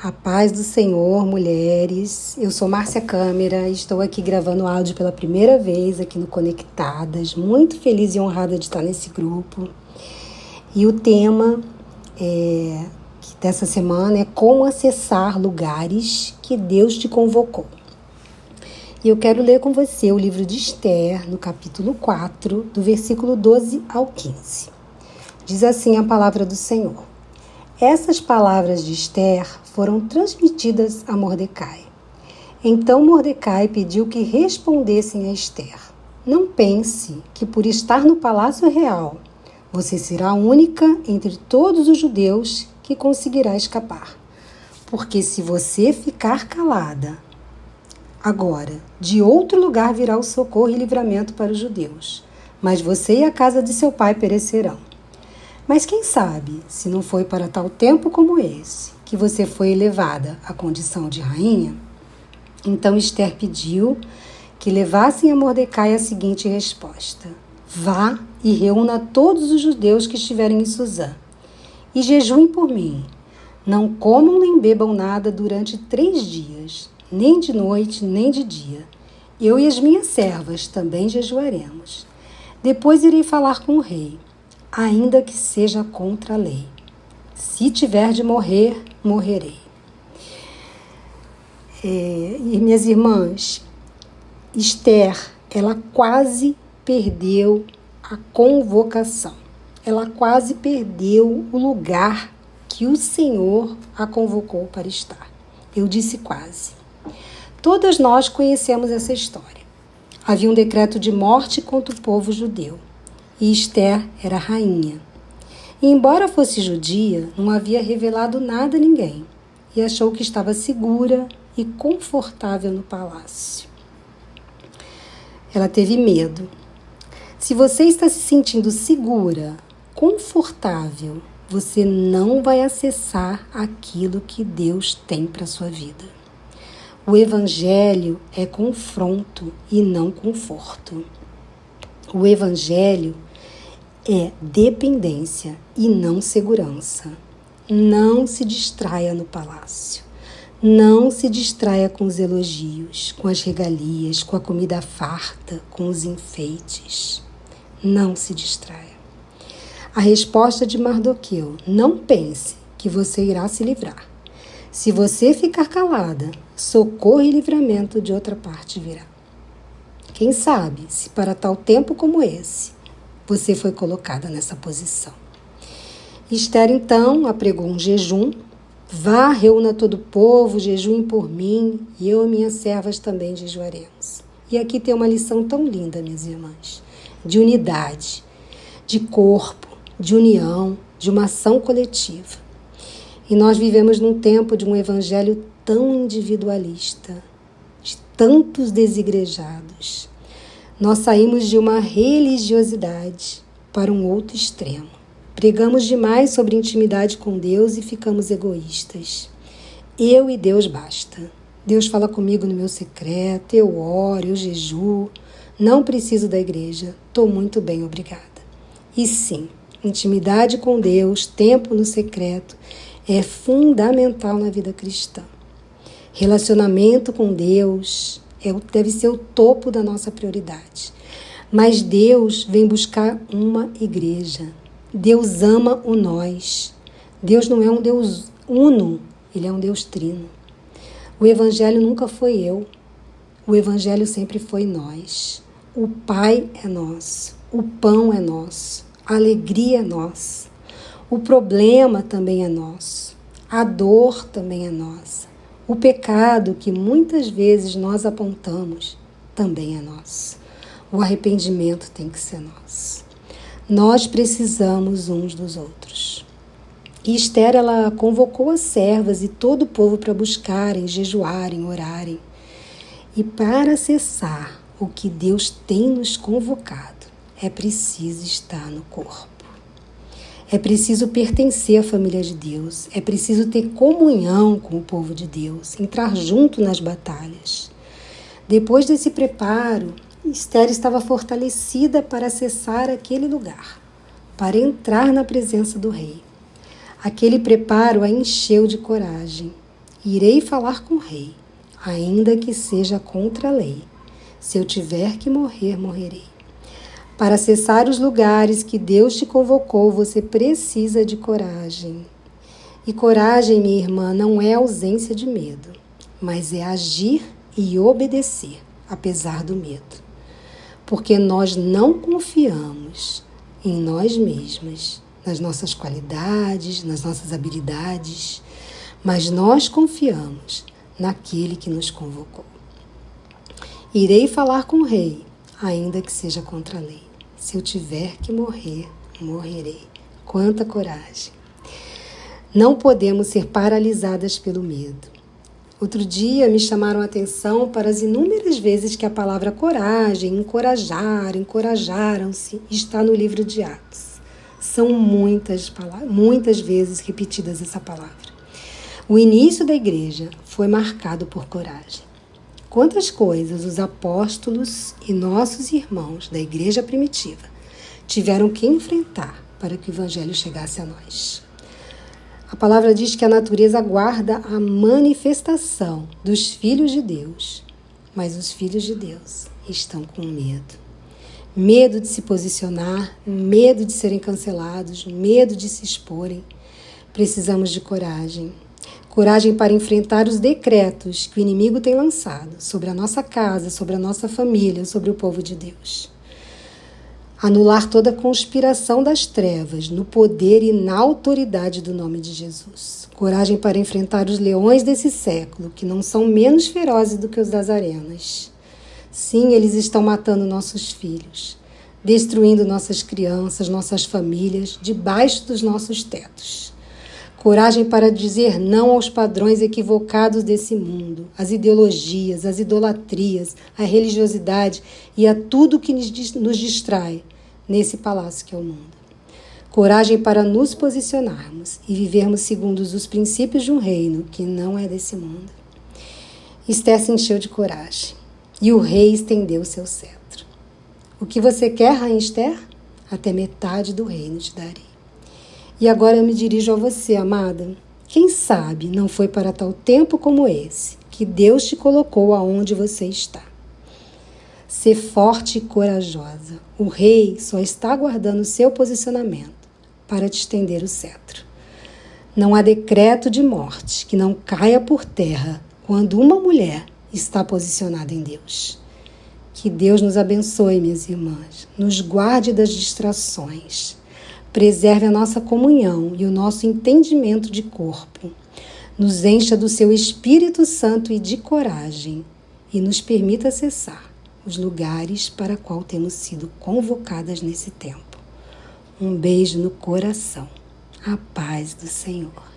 A paz do Senhor, mulheres. Eu sou Márcia Câmara e estou aqui gravando áudio pela primeira vez aqui no Conectadas. Muito feliz e honrada de estar nesse grupo. E o tema dessa semana é como acessar lugares que Deus te convocou. E eu quero ler com você o livro de Esther, no capítulo 4, do versículo 12 ao 15. Diz assim a palavra do Senhor. Essas palavras de Esther foram transmitidas a Mordecai. Então Mordecai pediu que respondessem a Esther: Não pense que por estar no palácio real, você será a única entre todos os judeus que conseguirá escapar. Porque se você ficar calada, agora, de outro lugar virá o socorro e livramento para os judeus, mas você e a casa de seu pai perecerão. Mas quem sabe, se não foi para tal tempo como esse, que você foi elevada à condição de rainha? Então Esther pediu que levassem a Mordecai a seguinte resposta: Vá e reúna todos os judeus que estiverem em Suzã, e jejuem por mim. Não comam nem bebam nada durante 3 dias, nem de noite, nem de dia. Eu e as minhas servas também jejuaremos. Depois irei falar com o rei, ainda que seja contra a lei. Se tiver de morrer, morrerei. E minhas irmãs, Esther, ela quase perdeu a convocação. Ela quase perdeu o lugar que o Senhor a convocou para estar. Eu disse quase. Todas nós conhecemos essa história. Havia um decreto de morte contra o povo judeu. E Esther era rainha. E embora fosse judia, não havia revelado nada a ninguém, e achou que estava segura e confortável no palácio. Ela teve medo. Se você está se sentindo segura, confortável, você não vai acessar aquilo que Deus tem para a sua vida. O Evangelho é confronto e não conforto. O Evangelho é dependência e não segurança. Não se distraia no palácio. Não se distraia com os elogios, com as regalias, com a comida farta, com os enfeites. Não se distraia. A resposta de Mardoqueu: não pense que você irá se livrar. Se você ficar calada, socorro e livramento de outra parte virá. Quem sabe, se para tal tempo como esse, você foi colocada nessa posição. Esther, então, apregou um jejum. Vá, reúna todo o povo, jejuem por mim, e eu e minhas servas também jejuaremos. E aqui tem uma lição tão linda, minhas irmãs, de unidade, de corpo, de união, de uma ação coletiva. E nós vivemos num tempo de um evangelho tão individualista, de tantos desigrejados. Nós saímos de uma religiosidade para um outro extremo. Pregamos demais sobre intimidade com Deus e ficamos egoístas. Eu e Deus basta. Deus fala comigo no meu secreto, eu oro, eu jejuo. Não preciso da igreja. Estou muito bem, obrigada. E sim, intimidade com Deus, tempo no secreto, é fundamental na vida cristã. Relacionamento com Deus deve ser o topo da nossa prioridade. Mas Deus vem buscar uma igreja. Deus ama o nós. Deus não é um Deus uno, Ele é um Deus trino. O Evangelho nunca foi eu. O Evangelho sempre foi nós. O Pai é nosso. O pão é nosso. A alegria é nossa. O problema também é nosso. A dor também é nossa. O pecado que muitas vezes nós apontamos também é nosso. O arrependimento tem que ser nosso. Nós precisamos uns dos outros. E Esther, ela convocou as servas e todo o povo para buscarem, jejuarem, orarem. E para acessar o que Deus tem nos convocado, é preciso estar no corpo. É preciso pertencer à família de Deus. É preciso ter comunhão com o povo de Deus, entrar junto nas batalhas. Depois desse preparo, Esther estava fortalecida para acessar aquele lugar, para entrar na presença do rei. Aquele preparo a encheu de coragem. Irei falar com o rei, ainda que seja contra a lei. Se eu tiver que morrer, morrerei. Para acessar os lugares que Deus te convocou, você precisa de coragem. E coragem, minha irmã, não é ausência de medo, mas é agir e obedecer, apesar do medo. Porque nós não confiamos em nós mesmas, nas nossas qualidades, nas nossas habilidades, mas nós confiamos naquele que nos convocou. Irei falar com o rei, ainda que seja contra a lei. Se eu tiver que morrer, morrerei. Quanta coragem! Não podemos ser paralisadas pelo medo. Outro dia me chamaram a atenção para as inúmeras vezes que a palavra coragem, encorajar, encorajaram-se está no livro de Atos. São muitas vezes repetidas essa palavra. O início da igreja foi marcado por coragem. Quantas coisas os apóstolos e nossos irmãos da igreja primitiva tiveram que enfrentar para que o evangelho chegasse a nós. A palavra diz que a natureza aguarda a manifestação dos filhos de Deus, mas os filhos de Deus estão com medo. Medo de se posicionar, medo de serem cancelados, medo de se exporem. Precisamos de coragem. Coragem para enfrentar os decretos que o inimigo tem lançado sobre a nossa casa, sobre a nossa família, sobre o povo de Deus. Anular toda a conspiração das trevas no poder e na autoridade do nome de Jesus. Coragem para enfrentar os leões desse século, que não são menos ferozes do que os das arenas. Sim, eles estão matando nossos filhos, destruindo nossas crianças, nossas famílias, debaixo dos nossos tetos. Coragem para dizer não aos padrões equivocados desse mundo, às ideologias, às idolatrias, à religiosidade e a tudo que nos distrai nesse palácio que é o mundo. Coragem para nos posicionarmos e vivermos segundo os princípios de um reino que não é desse mundo. Esther se encheu de coragem e o rei estendeu seu cetro. O que você quer, rainha Esther? Até metade do reino te darei. E agora eu me dirijo a você, amada. Quem sabe não foi para tal tempo como esse que Deus te colocou aonde você está. Ser forte e corajosa. O rei só está aguardando o seu posicionamento para te estender o cetro. Não há decreto de morte que não caia por terra quando uma mulher está posicionada em Deus. Que Deus nos abençoe, minhas irmãs. Nos guarde das distrações. Preserve a nossa comunhão e o nosso entendimento de corpo. Nos encha do seu Espírito Santo e de coragem e nos permita acessar os lugares para os quais temos sido convocadas nesse tempo. Um beijo no coração. A paz do Senhor.